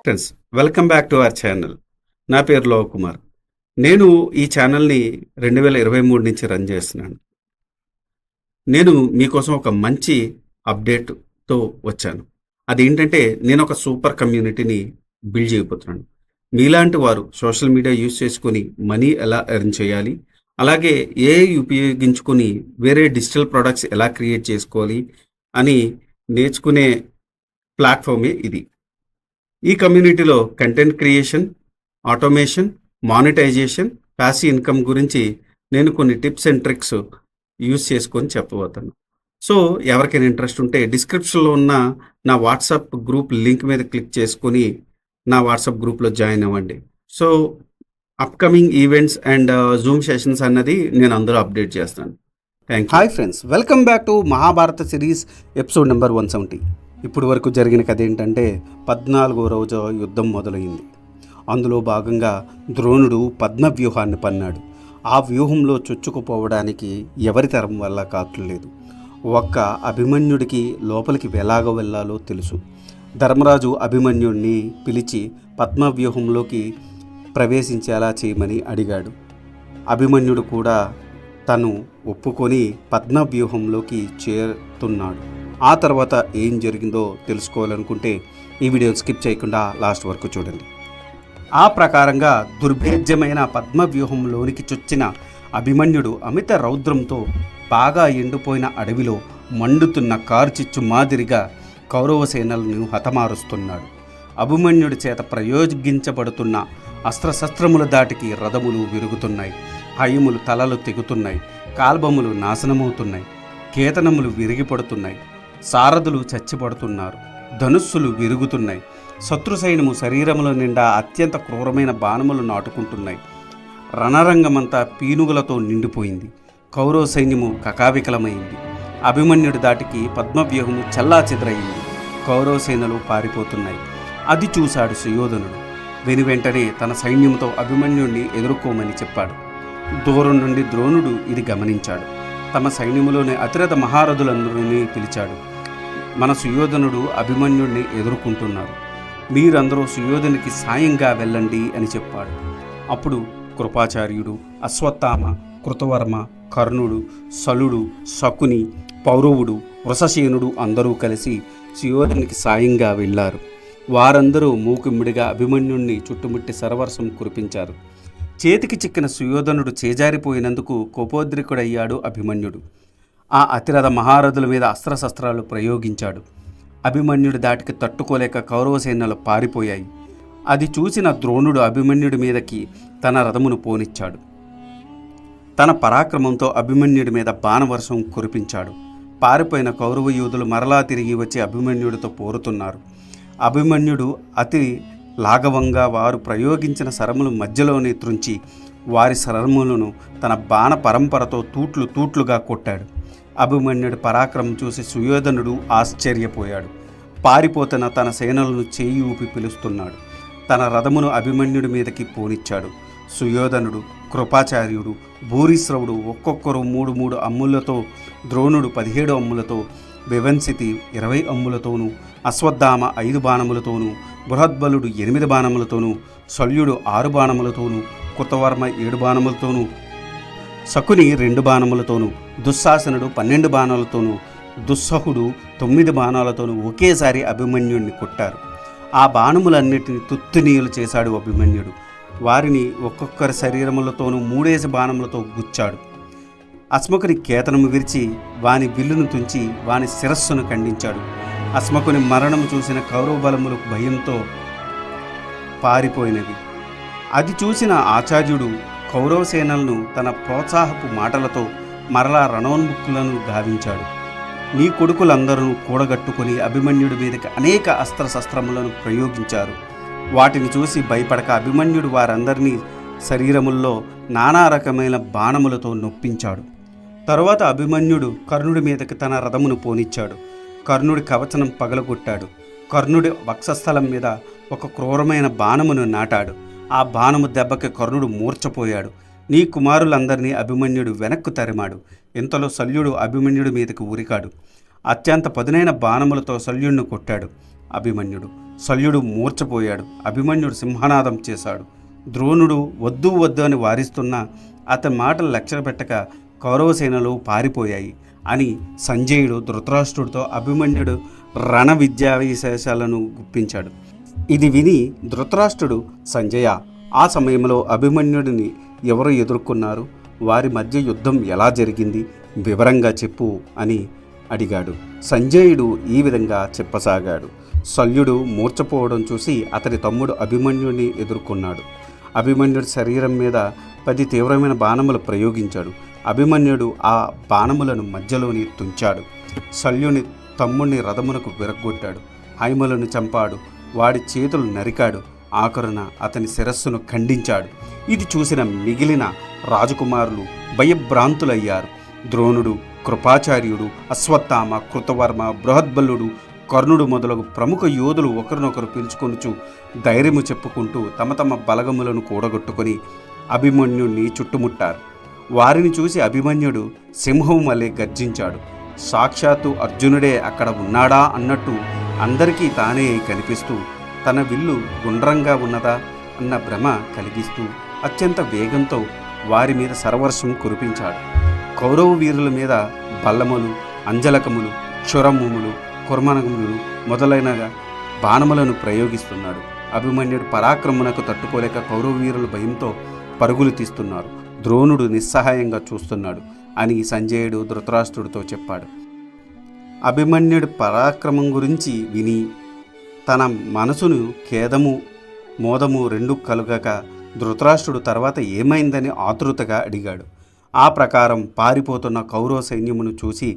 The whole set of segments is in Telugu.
Friends, welcome back to our channel. నా పేరు లోవ్ కుమార్. నేను ఈ ఛానల్ని 2023 నుంచి రన్ చేస్తున్నాను. నేను మీకోసం ఒక మంచి అప్డేట్తో వచ్చాను. అదేంటంటే నేను ఒక సూపర్ కమ్యూనిటీని బిల్డ్ చేయబోతున్నాను. మీలాంటి వారు సోషల్ మీడియా యూజ్ చేసుకొని మనీ ఎలా ఎర్న్ చేయాలి, అలాగే ఏఐ ఉపయోగించుకొని వేరే డిజిటల్ ప్రొడక్ట్స్ ఎలా క్రియేట్ చేసుకోవాలి అని నేర్చుకునే ప్లాట్ఫామే ఇది. ఈ కమ్యూనిటీలో content creation, automation, monetisation, passive income గురించి నేను కొన్ని టిప్స్ అండ్ ట్రిక్స్ యూస్ చేసుకొని చెప్పబోతాను. సో ఎవరికైనా ఇంట్రెస్ట్ ఉంటే డిస్క్రిప్షన్లో ఉన్న నా వాట్సాప్ గ్రూప్ లింక్ మీద క్లిక్ చేసుకొని నా వాట్సాప్ గ్రూప్లో జాయిన్ అవ్వండి. So upcoming events and Zoom sessions అన్నది నేను అందరూ అప్డేట్ చేస్తాను. Thank you. Hi friends, welcome back to Mahabharata series episode number 170. ఇప్పుడు వరకు జరిగిన కథ ఏంటంటే 14వ రోజు యుద్ధం మొదలైంది. అందులో భాగంగా ద్రోణుడు పద్మవ్యూహాన్ని పన్నాడు. ఆ వ్యూహంలో చొచ్చుకుపోవడానికి ఎవరి తరం వల్ల కాట్లేదు. ఒక్క అభిమన్యుడికి లోపలికి ఎలాగ వెళ్ళాలో తెలుసు. ధర్మరాజు అభిమన్యుడిని పిలిచి పద్మవ్యూహంలోకి ప్రవేశించేలా చేయమని అడిగాడు. అభిమన్యుడు కూడా తను ఒప్పుకొని పద్మవ్యూహంలోకి చేరుతున్నాడు. ఆ తర్వాత ఏం జరిగిందో తెలుసుకోవాలనుకుంటే ఈ వీడియో స్కిప్ చేయకుండా లాస్ట్ వరకు చూడండి. ఆ ప్రకారంగా దుర్భేద్యమైన పద్మవ్యూహంలోనికి చొచ్చిన అభిమన్యుడు అమిత రౌద్రంతో బాగా ఎండిపోయిన అడవిలో మండుతున్న కార్చిచ్చు మాదిరిగా కౌరవ సేనలను హతమారుస్తున్నాడు. అభిమన్యుడి చేత ప్రయోగించబడుతున్న అస్త్రశస్త్రముల దాటికి రథములు విరుగుతున్నాయి, హయములు తలలు తెగుతున్నాయి, కాల్బములు నాశనమవుతున్నాయి, కేతనములు విరిగిపడుతున్నాయి, సారథులు చచ్చిపడుతున్నారు, ధనుస్సులు విరుగుతున్నాయి, శత్రు సైన్యము శరీరముల నిండా అత్యంత క్రూరమైన బాణములు నాటుకుంటున్నాయి. రణరంగమంతా పీనుగులతో నిండిపోయింది. కౌరవ సైన్యము కకావికలమైంది. అభిమన్యుడి దాటికి పద్మవ్యూహము చెల్లాచెదరయింది. కౌరవ సేనలు పారిపోతున్నాయి. అది చూశాడు సుయోధనుడు. వెనువెంటనే తన సైన్యంతో అభిమన్యుడిని ఎదుర్కోమని చెప్పాడు. దూరం నుండి ద్రోణుడు ఇది గమనించాడు. తమ సైన్యములోని అతిరథ మహారథులందరినీ పిలిచాడు. మన సుయోధనుడు అభిమన్యుడిని ఎదుర్కొంటున్నారు, మీరందరూ సుయోధనునికి సాయంగా వెళ్ళండి అని చెప్పాడు. అప్పుడు కృపాచార్యుడు, అశ్వత్థామ, కృతవర్మ, కర్ణుడు, సలుడు, శకుని, పౌరవుడు, వృషసేనుడు అందరూ కలిసి సుయోధనునికి సాయంగా వెళ్ళారు. వారందరూ మూకుమ్మిడిగా అభిమన్యుణ్ణి చుట్టుముట్టి సరవర్షం కురిపించారు. చేతికి చిక్కిన సుయోధనుడు చేజారిపోయినందుకు కోపోద్రికుడయ్యాడు అభిమన్యుడు. ఆ అతిరథ మహారథుల మీద అస్త్రశస్త్రాలు ప్రయోగించాడు. అభిమన్యుడి దాటికి తట్టుకోలేక కౌరవ సేనలు పారిపోయాయి. అది చూసిన ద్రోణుడు అభిమన్యుడి మీదకి తన రథమును పోనిచ్చాడు. తన పరాక్రమంతో అభిమన్యుడి మీద బాణవర్షం కురిపించాడు. పారిపోయిన కౌరవ యోధులు మరలా తిరిగి వచ్చి అభిమన్యుడితో పోరుతున్నారు. అభిమన్యుడు అతి లాఘవంగా వారు ప్రయోగించిన శరములు మధ్యలోనే త్రుంచి వారి శరములను తన బాణ పరంపరతో తూట్లు తూట్లుగా కొట్టాడు. అభిమన్యుడి పరాక్రమం చూసి సుయోధనుడు ఆశ్చర్యపోయాడు. పారిపోతున్న తన సేనలను చేయి ఊపి పిలుస్తున్నాడు. తన రథమును అభిమన్యుడి మీదకి పోనిచ్చాడు. సుయోధనుడు, కృపాచార్యుడు, భూరిశ్రవుడు ఒక్కొక్కరు 3 అమ్ములతో, ద్రోణుడు 17 అమ్ములతో, వివంశితి 20 అమ్ములతోనూ, అశ్వత్థామ 5 బాణములతోనూ, బృహద్బలుడు 8 బాణములతోనూ, శల్యుడు 6 బాణములతోనూ, కృతవర్మ 7 బాణములతోనూ, శకుని 2 బాణములతోనూ, దుశ్శాసనుడు 12 బాణాలతోనూ, దుస్సహుడు 9 బాణాలతోనూ ఒకేసారి అభిమన్యుడిని కొట్టారు. ఆ బాణములన్నిటిని తుత్తునీయులు చేశాడు అభిమన్యుడు. వారిని ఒక్కొక్కరి శరీరములతోనూ 3 బాణములతో గుచ్చాడు. అశ్మకుని కేతనము విరిచి వాని విల్లును తుంచి వాని శిరస్సును ఖండించాడు. అశ్మకుని మరణము చూసిన కౌరవ బలములు భయంతో పారిపోయినవి. అది చూసిన ఆచార్యుడు కౌరవ సేనలను తన ప్రోత్సాహపు మాటలతో మరలా రణోన్ముఖులను గావించాడు. నీ కొడుకులందరూ కూడగట్టుకుని అభిమన్యుడి మీదకి అనేక అస్త్రశస్త్రములను ప్రయోగించారు. వాటిని చూసి భయపడక అభిమన్యుడు వారందరినీ శరీరముల్లో నానా రకమైన బాణములతో నొప్పించాడు. తరువాత అభిమన్యుడు కర్ణుడి మీదకి తన రథమును పోనిచ్చాడు. కర్ణుడి కవచనం పగలగొట్టాడు. కర్ణుడి వక్షస్థలం మీద ఒక క్రూరమైన బాణమును నాటాడు. ఆ బాణము దెబ్బకి కర్ణుడు మూర్ఛపోయాడు. నీ కుమారులందరినీ అభిమన్యుడు వెనక్కు తరిమాడు. ఇంతలో శల్యుడు అభిమన్యుడి మీదకి ఉరికాడు. అత్యంత పదునైన బాణములతో శల్యుణ్ణి కొట్టాడు. అభిమన్యుడు. శల్యుడు మూర్ఛపోయాడు. అభిమన్యుడు సింహనాదం చేశాడు. ద్రోణుడు వద్దు వద్దు అని వారిస్తున్నా అతని మాటలు లక్ష్య పెట్టక కౌరవసేనలు పారిపోయాయి అని సంజయుడు ధృతరాష్ట్రుడితో అభిమన్యుడు రణ విద్యా విశేషాలను గుప్పించాడు. ఇది విని ధృతరాష్ట్రుడు, సంజయ, ఆ సమయంలో అభిమన్యుడిని ఎవరు ఎదుర్కొన్నారు, వారి మధ్య యుద్ధం ఎలా జరిగింది, వివరంగా చెప్పు అని అడిగాడు. సంజయుడు ఈ విధంగా చెప్పసాగాడు. శల్యుడు మూర్ఛపోవడం చూసి అతని తమ్ముడు అభిమన్యుడిని ఎదుర్కొన్నాడు. అభిమన్యుడి శరీరం మీద 10 తీవ్రమైన బాణములు ప్రయోగించాడు. అభిమన్యుడు ఆ బాణములను మధ్యలోని తుంచాడు. శల్యుని తమ్ముడిని రథమునకు విరగ్గొట్టాడు. హైమలను చంపాడు. వాడి చేతులు నరికాడు. ఆఖరున అతని శిరస్సును ఖండించాడు. ఇది చూసిన మిగిలిన రాజకుమారులు భయభ్రాంతులయ్యారు. ద్రోణుడు, కృపాచార్యుడు, అశ్వత్థామ, కృతవర్మ, బృహద్బలుడు, కర్ణుడు మొదలగు ప్రముఖ యోధులు ఒకరినొకరు పిలుచుకొనుచు ధైర్యము చెప్పుకుంటూ తమ తమ బలగములను కూడగొట్టుకొని అభిమన్యుణ్ణి చుట్టుముట్టారు. వారిని చూసి అభిమన్యుడు సింహం వలె గర్జించాడు. సాక్షాత్తు అర్జునుడే అక్కడ ఉన్నాడా అన్నట్టు అందరికీ తానే కనిపిస్తూ తన విల్లు గుండ్రంగా ఉన్నదా అన్న భ్రమ కలిగిస్తూ అత్యంత వేగంతో వారి మీద సర్వర్షం కురిపించాడు. కౌరవ వీరుల మీద బల్లములు, అంజలకములు, క్షురములు, కుర్మనములు మొదలైన బాణములను ప్రయోగిస్తున్నాడు. అభిమన్యుడు పరాక్రమునకు తట్టుకోలేక కౌరవ వీరుల భయంతో పరుగులు తీస్తున్నారు. ద్రోణుడు నిస్సహాయంగా చూస్తున్నాడు అని సంజయుడు ధృతరాష్ట్రుడితో చెప్పాడు. అభిమన్యుడి పరాక్రమం గురించి విని తన మనసును ఖేదము మోదము రెండు కలుగక ధృతరాష్ట్రుడు తర్వాత ఏమైందని ఆతృతగా అడిగాడు. ఆ ప్రకారం పారిపోతున్న కౌరవ సైన్యమును చూసి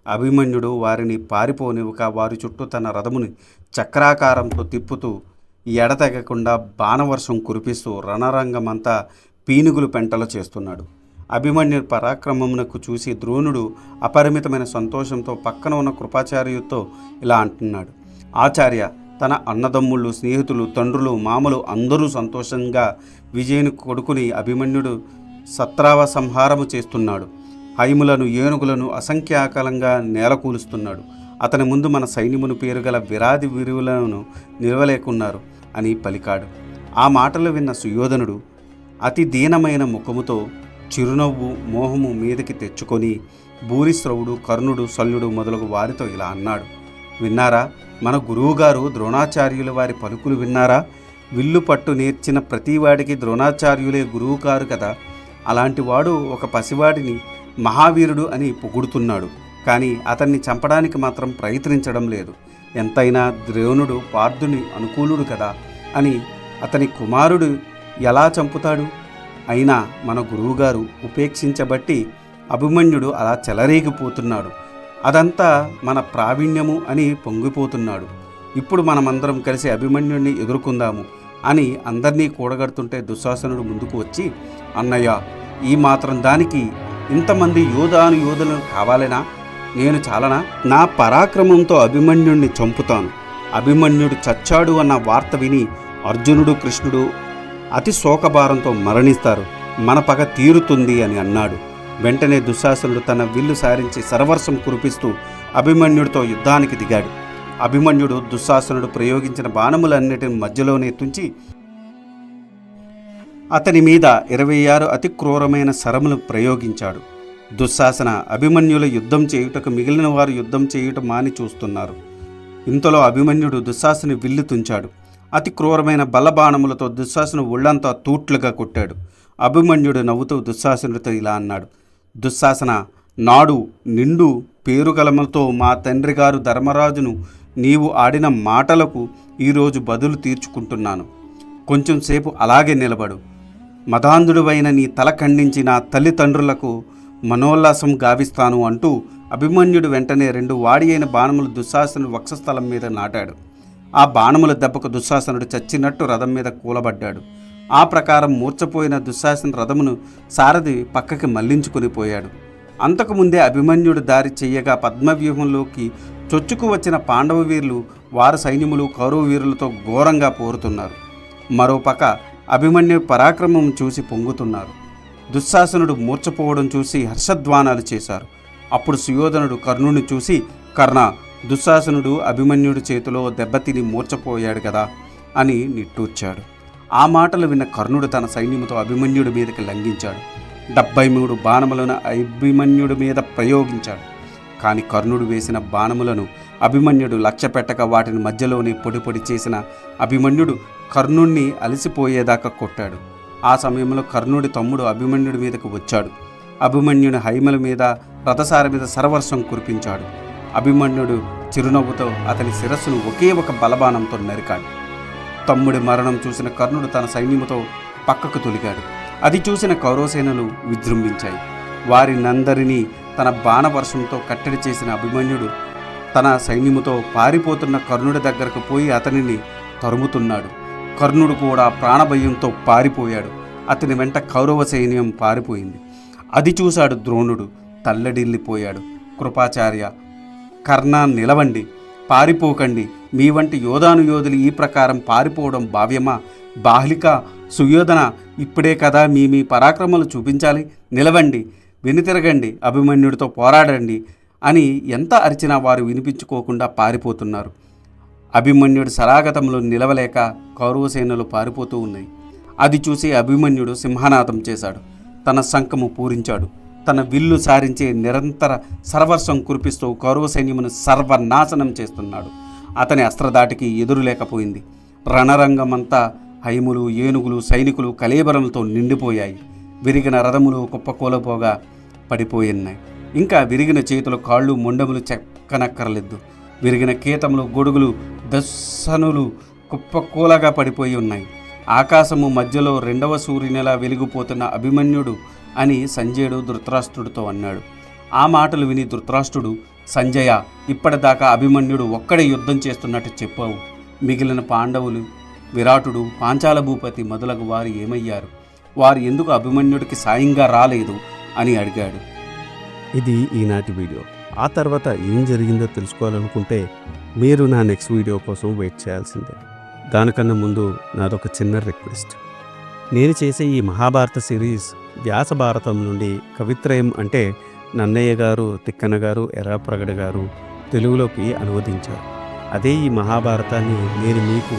అభిమన్యుడు వారిని పారిపోనివ్వక వారి చుట్టూ తన రథముని చక్రాకారంతో తిప్పుతూ ఎడతెగకుండా బాణవర్షం కురిపిస్తూ రణరంగమంతా పీనుగులు పెంటలు చేస్తున్నాడు. అభిమన్యు పరాక్రమమునకు చూసి ద్రోణుడు అపరిమితమైన సంతోషంతో పక్కన ఉన్న కృపాచార్యుతో ఇలా అంటున్నాడు. ఆచార్య, తన అన్నదమ్ముళ్ళు, స్నేహితులు, తండ్రులు, మామలు అందరూ సంతోషంగా విజయుని కొడుకుని అభిమన్యుడు సత్రావ సంహారము చేస్తున్నాడు. హైములను, ఏనుగులను అసంఖ్యాకలంగా నేలకూలుస్తున్నాడు. అతని ముందు మన సైన్యమును పేరుగల విరాది విరువులను నిలవలేకున్నారు అని పలికాడు. ఆ మాటలు విన్న సుయోధనుడు అతి దీనమైన ముఖముతో చిరునవ్వు మోహము మీదకి తెచ్చుకొని భూరిశ్రవుడు, కర్ణుడు, శల్యుడు మొదలగు వారితో ఇలా అన్నాడు. విన్నారా? మన గురువుగారు ద్రోణాచార్యుల వారి పలుకులు విన్నారా? విల్లు పట్టు నేర్చిన ప్రతివాడికి ద్రోణాచార్యులే గురువు కారు కదా. అలాంటి వాడు ఒక పసివాడిని మహావీరుడు అని పొగుడుతున్నాడు. కానీ అతన్ని చంపడానికి మాత్రం ప్రయత్నించడం లేదు. ఎంతైనా ద్రోణుడు పార్థుని అనుకూలుడు కదా అని అతని కుమారుడు ఎలా చంపుతాడు? అయినా మన గురువుగారు ఉపేక్షించబట్టి అభిమన్యుడు అలా చెలరేగిపోతున్నాడు. అదంతా మన ప్రావీణ్యము అని పొంగిపోతున్నాడు. ఇప్పుడు మనమందరం కలిసి అభిమన్యుడిని ఎదుర్కొందాము అని అందరినీ కూడగడుతుంటే దుశ్శాసనుడు ముందుకు వచ్చి, అన్నయ్య, ఈ మాత్రం దానికి ఇంతమంది యోధులను కావాలేనా? నేను చాలనా? నా పరాక్రమంతో అభిమన్యుడిని చంపుతాను. అభిమన్యుడు చచ్చాడు అన్న వార్త విని అర్జునుడు, కృష్ణుడు అతి శోకభారంతో మరణిస్తారు. మన పగ తీరుతుంది అని అన్నాడు. వెంటనే దుశ్శాసనుడు తన విల్లు సారించి సర్వర్షం కురిపిస్తూ అభిమన్యుడితో యుద్ధానికి దిగాడు. అభిమన్యుడు దుశ్శాసనుడు ప్రయోగించిన బాణములన్నిటిని మధ్యలోనే తుంచి అతని మీద 26 అతి క్రూరమైన శరములు ప్రయోగించాడు. దుశ్శాసన, అభిమన్యుల యుద్ధం చేయుటకు మిగిలిన వారు యుద్ధం చేయుట మాని చూస్తున్నారు. ఇంతలో అభిమన్యుడు దుశ్శాసని విల్లు తుంచాడు. అతి క్రూరమైన బల్లబాణములతో దుశ్శాసను ఒళ్ళంతా తూట్లుగా కొట్టాడు. అభిమన్యుడు నవ్వుతూ దుశ్శాసనుడితో ఇలా అన్నాడు. దుశ్శాసన, నాడు నిండు పేరుగలములతో మా తండ్రి గారు ధర్మరాజును నీవు ఆడిన మాటలకు ఈరోజు బదులు తీర్చుకుంటున్నాను. కొంచెం సేపు అలాగే నిలబడు. మదాంధుడువైన నీ తల ఖండించి నా తల్లిదండ్రులకు మనోల్లాసం గావిస్తాను అంటూ అభిమన్యుడు వెంటనే 2 వాడి అయిన బాణములు దుశ్శాసనుడు వక్షస్థలం మీద నాటాడు. ఆ బాణముల దెబ్బకు దుశ్శాసనుడు చచ్చినట్టు రథం మీద కూలబడ్డాడు. ఆ ప్రకారం మూర్ఛపోయిన దుశ్శాసన రథమును సారథి పక్కకి మళ్లించుకుని పోయాడు. అంతకుముందే అభిమన్యుడు దారి చెయ్యగా పద్మవ్యూహంలోకి చొచ్చుకు వచ్చిన పాండవ వీరులు వారి సైన్యములు కౌరవ వీరులతో ఘోరంగా పోరుతున్నారు. మరోపక్క అభిమన్యు పరాక్రమం చూసి పొంగుతున్నారు. దుశ్శాసనుడు మూర్ఛపోవడం చూసి హర్షధ్వానాలు చేశారు. అప్పుడు సుయోధనుడు కర్ణుని చూసి, కర్ణ, దుశ్శాసనుడు అభిమన్యుడి చేతిలో దెబ్బతిని మూర్చపోయాడు కదా అని నిట్టూర్చాడు. ఆ మాటలు విన్న కర్ణుడు తన సైన్యంతో అభిమన్యుడి మీదకి లంఘించాడు. 73 బాణములను అభిమన్యుడి మీద ప్రయోగించాడు. కానీ కర్ణుడు వేసిన బాణములను అభిమన్యుడు లక్ష్య పెట్టక వాటిని మధ్యలోనే పొడి పొడి చేసిన అభిమన్యుడు కర్ణుణ్ణి అలసిపోయేదాకా కొట్టాడు. ఆ సమయంలో కర్ణుడి తమ్ముడు అభిమన్యుడి మీదకు వచ్చాడు. అభిమన్యుని హైమల మీద రథసార మీద సరవర్షం కురిపించాడు. అభిమన్యుడు చిరునవ్వుతో అతని శిరస్సును ఒకే ఒక బలబాణంతో నరికాడు. తమ్ముడి మరణం చూసిన కర్ణుడు తన సైన్యముతో పక్కకు తొలిగాడు. అది చూసిన కౌరవసేనలు విజృంభించాయి. వారినందరినీ తన బాణవర్షంతో కట్టడి చేసిన అభిమన్యుడు తన సైన్యముతో పారిపోతున్న కర్ణుడి దగ్గరకు పోయి అతనిని తరుముతున్నాడు. కర్ణుడు కూడా ప్రాణభయంతో పారిపోయాడు. అతని వెంట కౌరవ సైన్యం పారిపోయింది. అది చూశాడు ద్రోణుడు. తల్లడిల్లిపోయాడు. కృపాచార్య, కర్ణ, నిలవండి, పారిపోకండి. మీ వంటి యోధానుయోధులు ఈ ప్రకారం పారిపోవడం భావ్యమా? బాహ్లిక, సుయోధన, ఇప్పుడే కదా మీ పరాక్రమాలు చూపించాలి. నిలవండి, వెనుతిరగండి, అభిమన్యుడితో పోరాడండి అని ఎంత అరిచినా వారు వినిపించుకోకుండా పారిపోతున్నారు. అభిమన్యుడు శరాగతంలో నిలవలేక కౌరవసేనలు పారిపోతూ ఉన్నాయి. అది చూసి అభిమన్యుడు సింహనాదం చేశాడు. తన శంఖము పూరించాడు. తన విల్లు సారించే నిరంతర సర్వర్షం కురిపిస్తూ కౌరవ సైన్యమును సర్వనాశనం చేస్తున్నాడు. అతని అస్త్రదాటికి ఎదురు లేకపోయింది. రణరంగమంతా హైములు, ఏనుగులు, సైనికులు కలేబరములతో నిండిపోయాయి. విరిగిన రథములు కుప్పకూలపోగా పడిపోయినాయి. ఇంకా విరిగిన చేతులు, కాళ్ళు, మొండములు చెక్కనక్కర్లేదు. విరిగిన కేతములు, గొడుగులు, దశనులు కుప్పకూలగా పడిపోయి ఉన్నాయి. ఆకాశము మధ్యలో 2వ సూర్యునిలా వెలిగిపోతున్న అభిమన్యుడు అని సంజయుడు ధృతరాష్ట్రుడితో అన్నాడు. ఆ మాటలు విని ధృతరాష్ట్రుడు, సంజయ, ఇప్పటిదాకా అభిమన్యుడు ఒక్కడే యుద్ధం చేస్తున్నట్టు చెప్పావు. మిగిలిన పాండవులు, విరాటుడు, పాంచాల భూపతి మొదలగు వారు ఏమయ్యారు? వారు ఎందుకు అభిమన్యుడికి సాయంగా రాలేదు అని అడిగాడు. ఇది ఈనాటి వీడియో. ఆ తర్వాత ఏం జరిగిందో తెలుసుకోవాలనుకుంటే మీరు నా నెక్స్ట్ వీడియో కోసం వెయిట్ చేయాల్సిందే. దానికన్నా ముందు నాదొక చిన్న రిక్వెస్ట్. నేను చేసే ఈ మహాభారత సిరీస్ వ్యాస భారతం నుండి కవిత్రయం అంటే నన్నయ్య గారు, తిక్కన గారు, ఎర్రాప్రగడ గారు తెలుగులోకి అనువదించారు. అదే ఈ మహాభారతాన్ని నేను మీకు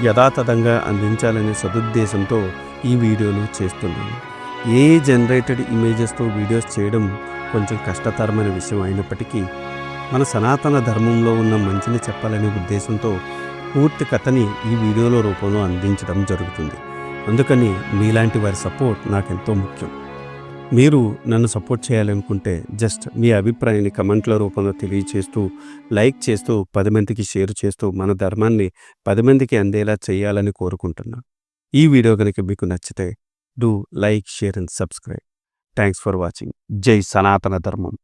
యథాతథంగా అందించాలనే సదుద్దేశంతో ఈ వీడియోలు చేస్తున్నాను. ఏ జనరేటెడ్ ఇమేజెస్తో వీడియోస్ చేయడం కొంచెం కష్టతరమైన విషయం అయినప్పటికీ మన సనాతన ధర్మంలో ఉన్న మంచిని చెప్పాలనే ఉద్దేశంతో పూర్తి కథని ఈ వీడియోలో రూపంలో అందించడం జరుగుతుంది. అందుకని మీలాంటి వారి సపోర్ట్ నాకెంతో ముఖ్యం. మీరు నన్ను సపోర్ట్ చేయాలనుకుంటే జస్ట్ మీ అభిప్రాయాన్ని కమెంట్ల రూపంలో తెలియచేస్తూ, లైక్ చేస్తూ, 10 మందికి షేర్ చేస్తూ మన ధర్మాన్ని 10 మందికి అందేలా చేయాలని కోరుకుంటున్నాను. ఈ వీడియో కనుక మీకు నచ్చితే do like, share and subscribe. Thanks for watching. జై సనాతన ధర్మం.